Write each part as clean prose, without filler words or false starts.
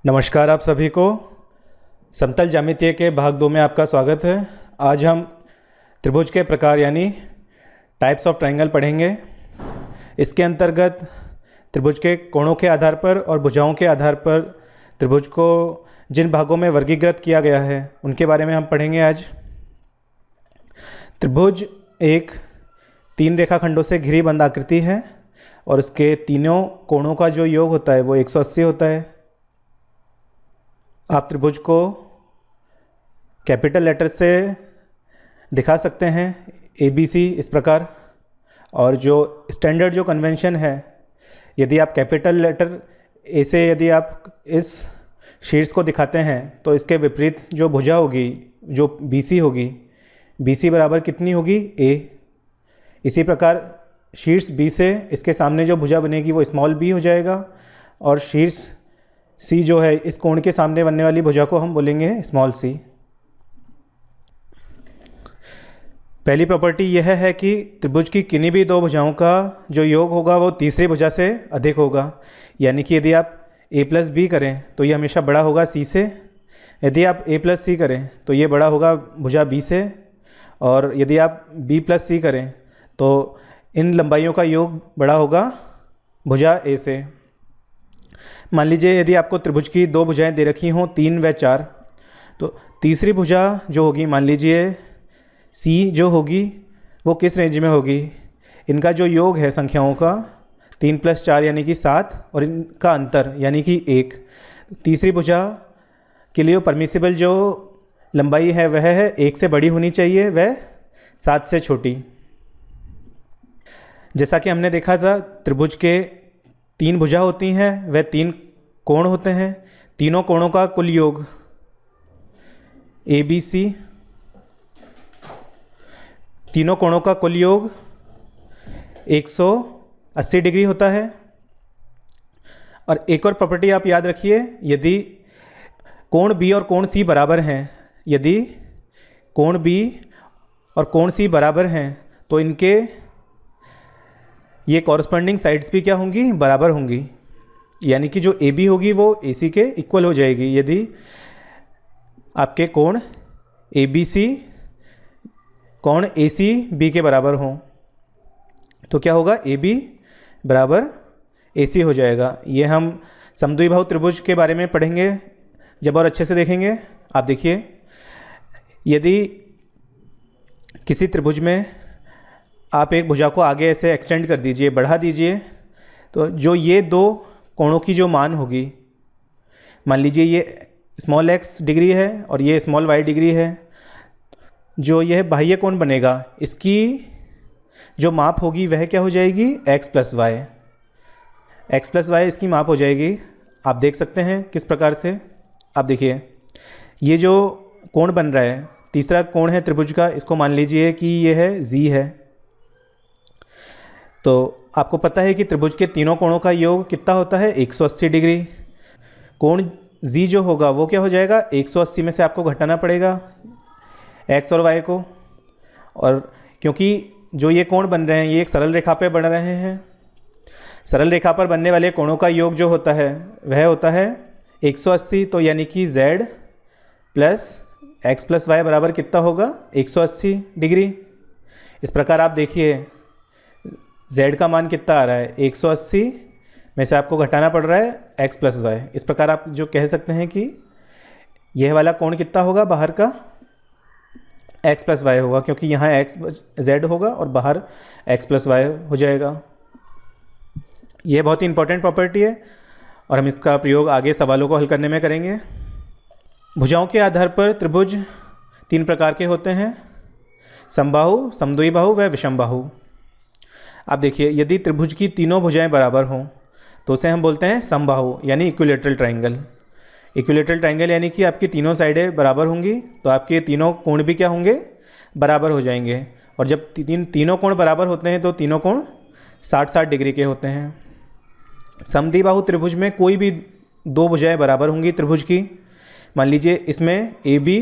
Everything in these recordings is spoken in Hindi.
नमस्कार आप सभी को। समतल ज्यामितीय के भाग 2 में आपका स्वागत है। आज हम त्रिभुज के प्रकार यानी टाइप्स ऑफ ट्रायंगल पढ़ेंगे। इसके अंतर्गत त्रिभुज के कोणों के आधार पर और भुजाओं के आधार पर त्रिभुज को जिन भागों में वर्गीकृत किया गया है उनके बारे में हम पढ़ेंगे आज। त्रिभुज एक 3 रेखाखंडों से घिरी बंद आकृति है और उसके तीनों कोणों का जो योग होता है वो 180 होता है। आप त्रिभुज को कैपिटल लेटर से दिखा सकते हैं ABC इस प्रकार, और जो स्टैंडर्ड जो कन्वेंशन है, यदि आप कैपिटल लेटर A से यदि आप इस शीर्ष को दिखाते हैं तो इसके विपरीत जो भुजा होगी जो BC होगी, BC बराबर कितनी होगी A। इसी प्रकार शीर्ष B से इसके सामने जो भुजा बनेगी वो स्मॉल b हो जाएगा, और शीर्ष C जो है इस कोण के सामने बनने वाली भुजा को हम बोलेंगे स्मॉल c। पहली प्रॉपर्टी यह है कि त्रिभुज की किन्हीं भी दो भुजाओं का जो योग होगा वो तीसरी भुजा से अधिक होगा। यानी कि यदि आप a प्लस बी करें तो ये हमेशा बड़ा होगा c से, यदि आप a प्लस सी करें तो ये बड़ा होगा भुजा b से, और यदि आप b प्लस सी करें तो इन लंबाइयों का योग बड़ा होगा भुजा a से। मान लीजिए यदि आपको त्रिभुज की दो भुजाएं दे रखी हों 3 व 4, तो तीसरी भुजा जो होगी मान लीजिए C जो होगी वो किस रेंज में होगी। इनका जो योग है संख्याओं का 3 + 4 यानी कि 7, और इनका अंतर यानी कि 1। तीसरी भुजा के लिए परमिसिबल जो लंबाई है वह है 1 से बड़ी होनी चाहिए, वह 7 से छोटी। जैसा कि हमने देखा था त्रिभुज के 3 भुजा होती हैं, वह 3 कोण होते हैं। तीनों कोणों का कुल योग ABC, तीनों कोणों का कुल योग 180 डिग्री होता है। और एक और प्रॉपर्टी आप याद रखिए, यदि कोण B और कोण C बराबर हैं, यदि कोण B और कोण C बराबर हैं तो इनके ये कॉरस्पॉन्डिंग साइड्स भी क्या होंगी, बराबर होंगी। यानी कि जो AB होगी वो AC के इक्वल हो जाएगी। यदि आपके कोण ABC कोण ACB के बराबर हों तो क्या होगा, AB बराबर AC हो जाएगा। ये हम समद्विबाहु त्रिभुज के बारे में पढ़ेंगे जब और अच्छे से देखेंगे। आप देखिए, यदि किसी त्रिभुज में आप एक भुजा को आगे ऐसे एक्सटेंड कर दीजिए, बढ़ा दीजिए, तो जो ये दो कोणों की जो मान होगी, मान लीजिए ये स्मॉल x डिग्री है और ये स्मॉल y डिग्री है, जो यह बाह्य कोण बनेगा इसकी जो माप होगी वह क्या हो जाएगी, x + y। x + y इसकी माप हो जाएगी। आप देख सकते हैं किस प्रकार से। आप देखिए, ये जो कोण बन रहा है, तीसरा कोण है त्रिभुज का, इसको मान लीजिए कि ये है z है। तो आपको पता है कि त्रिभुज के तीनों कोणों का योग कितना होता है, 180 डिग्री। कोण Z जो होगा वो क्या हो जाएगा, 180 में से आपको घटाना पड़ेगा x और y को। और क्योंकि जो ये कोण बन रहे हैं ये एक सरल रेखा पे बन रहे हैं, सरल रेखा पर बनने वाले कोणों का योग जो होता है वह होता है 180। तो यानी कि z प्लस x + y बराबर कितना होगा, 180 डिग्री। इस प्रकार आप देखिए z का मान कितना आ रहा है, 180 में से आपको घटाना पड़ रहा है x + y। इस प्रकार आप जो कह सकते हैं कि यह वाला कोण कितना होगा बाहर का, x + y होगा, क्योंकि यहाँ z होगा और बाहर x + y हो जाएगा। यह बहुत ही इंपॉर्टेंट प्रॉपर्टी है और हम इसका प्रयोग आगे सवालों को हल करने में करेंगे। भुजाओं के आधार पर त्रिभुज 3 प्रकार के होते हैं, समबाहु, समद्विबाहु व विषमबाहु। आप देखिए, यदि त्रिभुज की तीनों भुजाएं बराबर हों तो उसे हम बोलते हैं समबाहु यानी इक्विलेटरल ट्रायंगल। इक्विलेटरल ट्रायंगल यानी कि आपकी तीनों साइडें बराबर होंगी तो आपके तीनों कोण भी क्या होंगे, बराबर हो जाएंगे। और जब तीनों कोण बराबर होते हैं तो तीनों कोण 60-60 डिग्री के होते हैं। समद्विबाहु त्रिभुज में कोई भी दो भुजाएं बराबर होंगी त्रिभुज की। मान लीजिए इसमें AB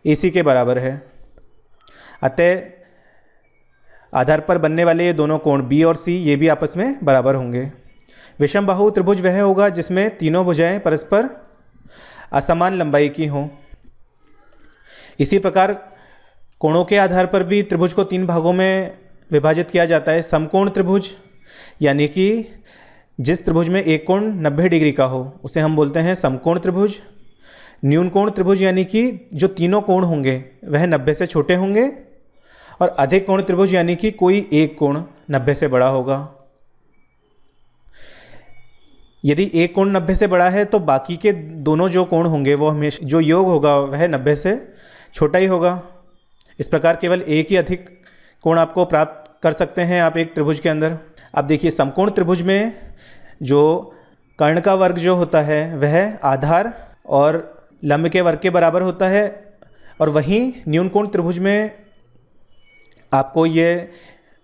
AC के बराबर है, अतः आधार पर बनने वाले ये दोनों कोण B और C ये भी आपस में बराबर होंगे। विषमबाहु त्रिभुज वह होगा जिसमें तीनों भुजाएं परस्पर असमान लंबाई की हों। इसी प्रकार कोणों के आधार पर भी त्रिभुज को 3 भागों में विभाजित किया जाता है। समकोण त्रिभुज यानी कि जिस त्रिभुज में एक कोण 90 डिग्री का हो उसे हम बोलते हैं समकोण त्रिभुज। न्यून कोण त्रिभुज यानी कि जो तीनों कोण होंगे वह 90 से छोटे होंगे। और अधिक कोण त्रिभुज यानी कि कोई एक कोण 90 से बड़ा होगा। यदि एक कोण 90 से बड़ा है तो बाकी के दोनों जो कोण होंगे वो हमेशा जो योग होगा वह 90 से छोटा ही होगा। इस प्रकार केवल एक ही अधिक कोण आपको प्राप्त कर सकते हैं आप एक त्रिभुज के अंदर। अब देखिए समकोण त्रिभुज में जो कर्ण का वर्ग जो होता है वह आधार और लंब के वर्ग के बराबर होता है। और वहीं न्यून कोण त्रिभुज में आपको ये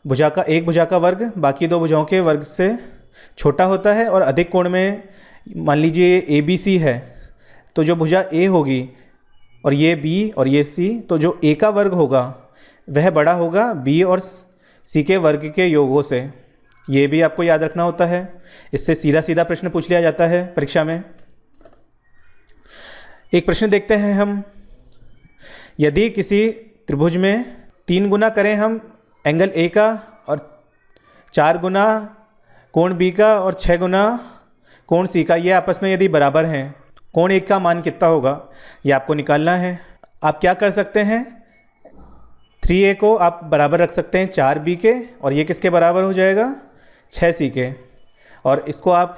एक भुजा का वर्ग बाकी 2 भुजाओं के वर्ग से छोटा होता है। और अधिक कोण में मान लीजिए ABC है तो जो भुजा A होगी और ये B और ये C, तो जो A का वर्ग होगा वह बड़ा होगा B और C के वर्ग के योगों से। ये भी आपको याद रखना होता है। इससे सीधा सीधा प्रश्न पूछ लिया जाता है परीक्षा में। एक प्रश्न देखते हैं हम। यदि किसी त्रिभुज में 3 गुना करें हम एंगल A का और 4 गुना कोण B का और 6 गुना कोण C का, ये आपस में यदि बराबर हैं, कोण 1 का मान कितना होगा ये आपको निकालना है। आप क्या कर सकते हैं, 3A को आप बराबर रख सकते हैं 4B के और ये किसके बराबर हो जाएगा 6C के। और इसको आप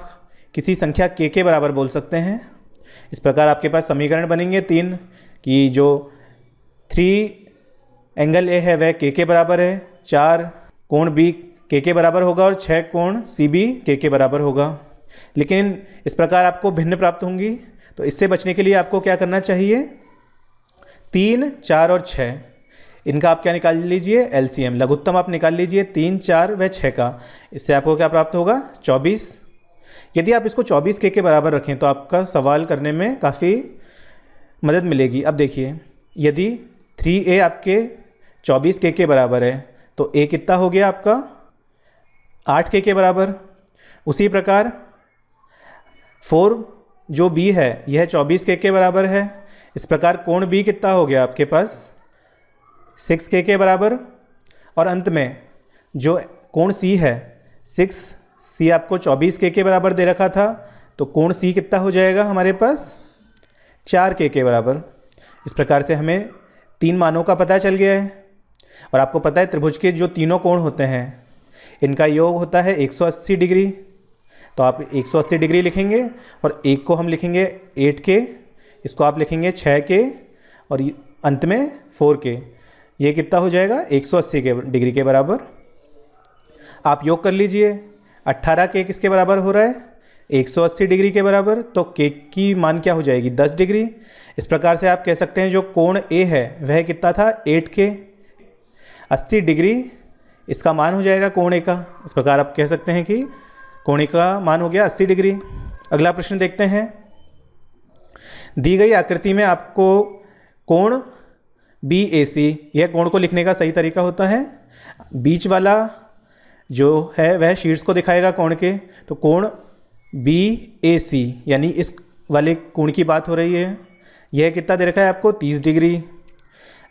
किसी संख्या K के बराबर बोल सकते हैं। इस प्रकार आपके पास समीकरण बनेंगे 3 कि जो 3 एंगल A है वह K के बराबर है, 4 कोण B K के बराबर होगा और 6 कोण C भी K के बराबर होगा। लेकिन इस प्रकार आपको भिन्न प्राप्त होंगी, तो इससे बचने के लिए आपको क्या करना चाहिए, 3, 4 और 6 इनका आप क्या निकाल लीजिए LCM, लघुत्तम आप निकाल लीजिए 3, 4 व 6 का। इससे आपको क्या प्राप्त होगा 24। यदि आप इसको 24 के बराबर रखें तो आपका सवाल करने में काफ़ी मदद मिलेगी। अब देखिए यदि 3A आपके 24 के बराबर है तो A कितना हो गया आपका 8 के बराबर। उसी प्रकार 4 जो B है यह 24 के बराबर है। इस प्रकार कोण B कितना हो गया आपके पास 6 के बराबर। और अंत में जो कोण C है 6C आपको 24 के बराबर दे रखा था, तो कोण C कितना हो जाएगा हमारे पास 4 के बराबर। इस प्रकार से हमें 3 मानों का पता चल गया है। और आपको पता है त्रिभुज के जो तीनों कोण होते हैं इनका योग होता है 180 डिग्री। तो आप 180 डिग्री लिखेंगे और एक को हम लिखेंगे 8 के, इसको आप लिखेंगे 6 के और अंत में 4 के। ये कितना हो जाएगा 180 डिग्री के बराबर। आप योग कर लीजिए 18 के किसके बराबर हो रहा है 180 डिग्री के बराबर, तो के की मान क्या हो जाएगी 10 डिग्री। इस प्रकार से आप कह सकते हैं जो कोण A है वह कितना था 8 के, 80 डिग्री इसका मान हो जाएगा कोण A का। इस प्रकार आप कह सकते हैं कि कोण A का मान हो गया 80 डिग्री। अगला प्रश्न देखते हैं। दी गई आकृति में आपको कोण BAC, यह कोण को लिखने का सही तरीका होता है, बीच वाला जो है वह शीर्ष को दिखाएगा कोण के, तो कोण BAC यानी इस वाले कोण की बात हो रही है। यह कितना दे रखा है आपको 30 डिग्री।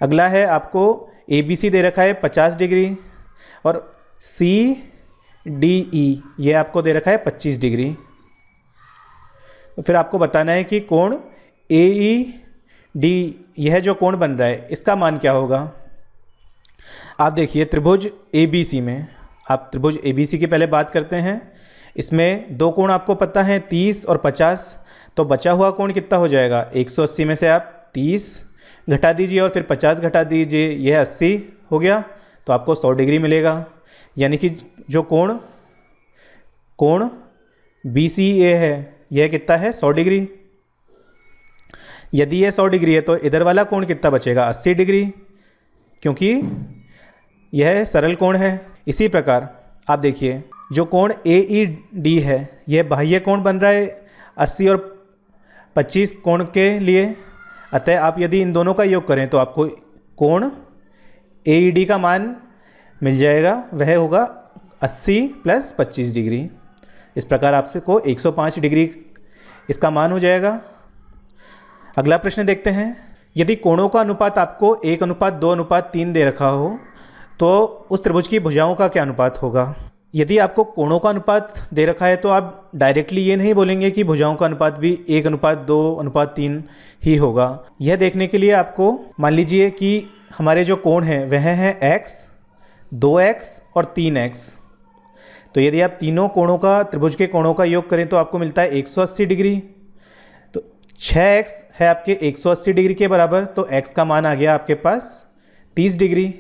अगला है आपको ABC दे रखा है 50 डिग्री और CDE ये आपको दे रखा है 25 डिग्री। तो फिर आपको बताना है कि कोण AED यह जो कोण बन रहा है इसका मान क्या होगा। आप देखिए त्रिभुज ABC में, आप त्रिभुज ABC की पहले बात करते हैं। इसमें 2 कोण आपको पता है 30 और 50, तो बचा हुआ कोण कितना हो जाएगा 180 में से आप 30 घटा दीजिए और फिर 50 घटा दीजिए, यह 80 हो गया, तो आपको 100 डिग्री मिलेगा। यानी कि जो कोण BCA है यह कितना है 100 डिग्री। यदि यह 100 डिग्री है तो इधर वाला कोण कितना बचेगा 80 डिग्री, क्योंकि यह सरल कोण है। इसी प्रकार आप देखिए जो कोण AED है यह बाह्य कोण बन रहा है 80 और 25 कोण के लिए। अतः आप यदि इन दोनों का योग करें तो आपको कोण AED का मान मिल जाएगा, वह होगा 80 + 25 डिग्री। इस प्रकार आपसे को 105 डिग्री इसका मान हो जाएगा। अगला प्रश्न देखते हैं। यदि कोणों का अनुपात आपको 1:2:3 दे रखा हो तो उस त्रिभुज की भुजाओं का क्या अनुपात होगा। यदि आपको कोणों का अनुपात दे रखा है तो आप डायरेक्टली ये नहीं बोलेंगे कि भुजाओं का अनुपात भी 1:2:3 ही होगा। यह देखने के लिए आपको मान लीजिए कि हमारे जो कोण हैं वह हैं x, 2x और 3x। तो यदि आप तीनों कोणों का, त्रिभुज के कोणों का योग करें तो आपको मिलता है 180 डिग्री। तो 6x है आपके 180 डिग्री के बराबर, तो x का मान आ गया आपके पास 30 डिग्री।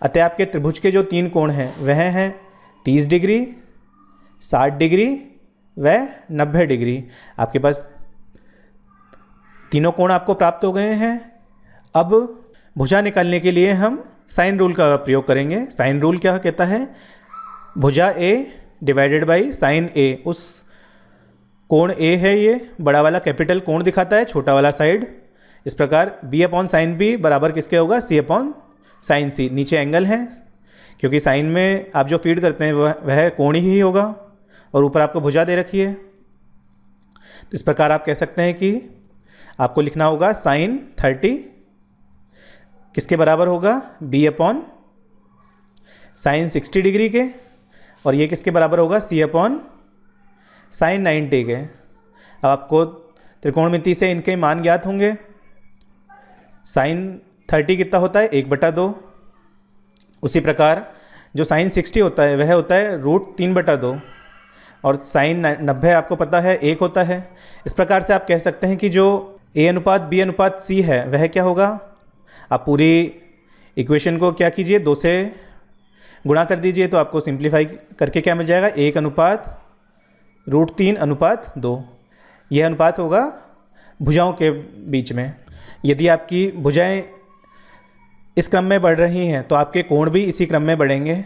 अतः आपके त्रिभुज के जो तीन कोण हैं वह हैं 30 डिग्री, 60 डिग्री व 90 डिग्री। आपके पास तीनों कोण आपको प्राप्त हो गए हैं। अब भुजा निकालने के लिए हम साइन रूल का प्रयोग करेंगे। साइन रूल क्या कहता है, भुजा A divided by sine A। उस कोण A है, ये बड़ा वाला कैपिटल कोण दिखाता है, छोटा वाला साइड। इस प्रकार B अपॉन साइन B बराबर किसके होगा, C अपॉन साइन C। नीचे एंगल है क्योंकि साइन में आप जो फीड करते हैं वह कोण ही होगा, और ऊपर आपको भुजा दे रखी है। तो इस प्रकार आप कह सकते हैं कि आपको लिखना होगा साइन 30 किसके बराबर होगा, B अपॉन साइन 60 डिग्री के, और ये किसके बराबर होगा, C अपॉन साइन 90 के। अब आपको त्रिकोणमिति से इनके मान ज्ञात होंगे। साइन 30 कितना होता है, 1/2। उसी प्रकार जो साइन 60 होता है वह होता है √3/2, और साइन 90 आपको पता है 1 होता है। इस प्रकार से आप कह सकते हैं कि जो A अनुपात B अनुपात C है वह क्या होगा। आप पूरी इक्वेशन को क्या कीजिए, 2 से गुणा कर दीजिए, तो आपको सिंप्लीफाई करके क्या मिल जाएगा, 1:3/2। यह अनुपात होगा भुजाओं के बीच में। यदि आपकी भुजाएं इस क्रम में बढ़ रही हैं तो आपके कोण भी इसी क्रम में बढ़ेंगे।